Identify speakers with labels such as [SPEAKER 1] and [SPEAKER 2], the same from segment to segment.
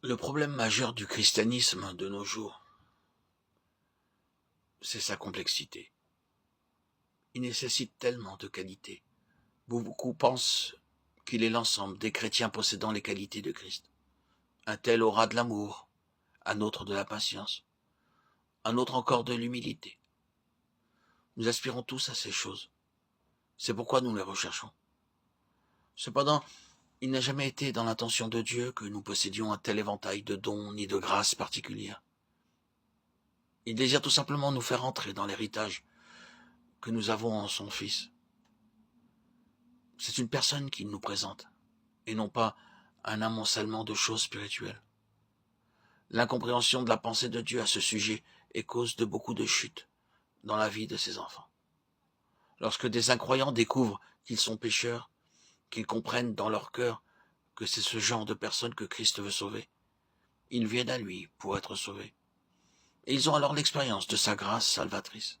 [SPEAKER 1] Le problème majeur du christianisme de nos jours, c'est sa complexité. Il nécessite tellement de qualités. Beaucoup pensent qu'il est l'ensemble des chrétiens possédant les qualités de Christ. Un tel aura de l'amour, un autre de la patience, un autre encore de l'humilité. Nous aspirons tous à ces choses. C'est pourquoi nous les recherchons. Cependant, il n'a jamais été dans l'intention de Dieu que nous possédions un tel éventail de dons ni de grâces particulières. Il désire tout simplement nous faire entrer dans l'héritage que nous avons en son Fils. C'est une personne qu'il nous présente, et non pas un amoncellement de choses spirituelles. L'incompréhension de la pensée de Dieu à ce sujet est cause de beaucoup de chutes dans la vie de ses enfants. Lorsque des incroyants découvrent qu'ils sont pécheurs, qu'ils comprennent dans leur cœur que c'est ce genre de personnes que Christ veut sauver, ils viennent à lui pour être sauvés. Et ils ont alors l'expérience de sa grâce salvatrice.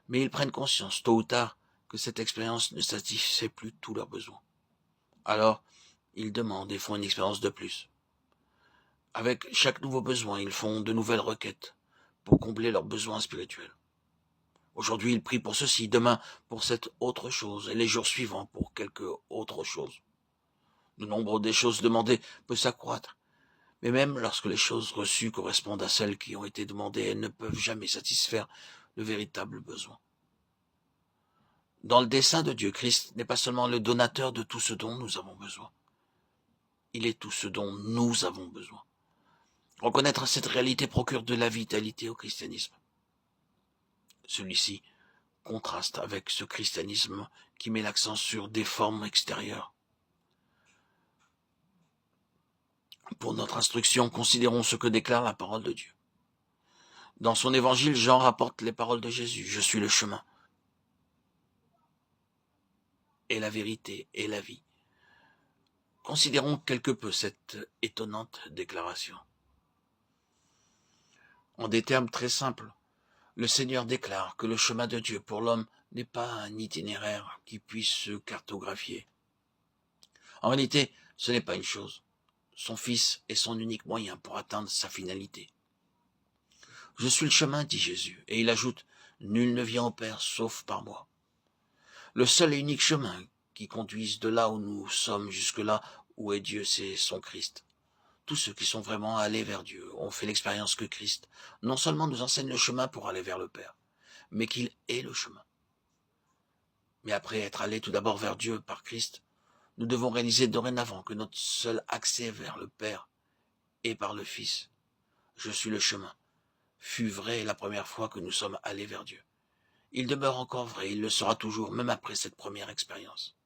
[SPEAKER 1] Mais ils prennent conscience, tôt ou tard, que cette expérience ne satisfait plus tous leurs besoins. Alors, ils demandent et font une expérience de plus. Avec chaque nouveau besoin, ils font de nouvelles requêtes pour combler leurs besoins spirituels. Aujourd'hui, ils prient pour ceci, demain pour cette autre chose, et les jours suivants pour quelque autre chose. Le nombre des choses demandées peut s'accroître, mais même lorsque les choses reçues correspondent à celles qui ont été demandées, elles ne peuvent jamais satisfaire le véritable besoin. Dans le dessein de Dieu, Christ n'est pas seulement le donateur de tout ce dont nous avons besoin. Il est tout ce dont nous avons besoin. Reconnaître cette réalité procure de la vitalité au christianisme. Celui-ci contraste avec ce christianisme qui met l'accent sur des formes extérieures. Pour notre instruction, considérons ce que déclare la parole de Dieu. Dans son évangile, Jean rapporte les paroles de Jésus. Je suis le chemin et la vérité et la vie. Considérons quelque peu cette étonnante déclaration. En des termes très simples, le Seigneur déclare que le chemin de Dieu pour l'homme n'est pas un itinéraire qui puisse se cartographier. En réalité, ce n'est pas une chose. Son Fils est son unique moyen pour atteindre sa finalité. Je suis le chemin, dit Jésus, et il ajoute, nul ne vient au Père sauf par moi. Le seul et unique chemin qui conduise de là où nous sommes jusque là où est Dieu, c'est son Christ. Tous ceux qui sont vraiment allés vers Dieu ont fait l'expérience que Christ non seulement nous enseigne le chemin pour aller vers le Père, mais qu'il est le chemin. Mais après être allés tout d'abord vers Dieu par Christ, nous devons réaliser dorénavant que notre seul accès vers le Père est par le Fils. Je suis le chemin fut vrai la première fois que nous sommes allés vers Dieu. Il demeure encore vrai, il le sera toujours, même après cette première expérience.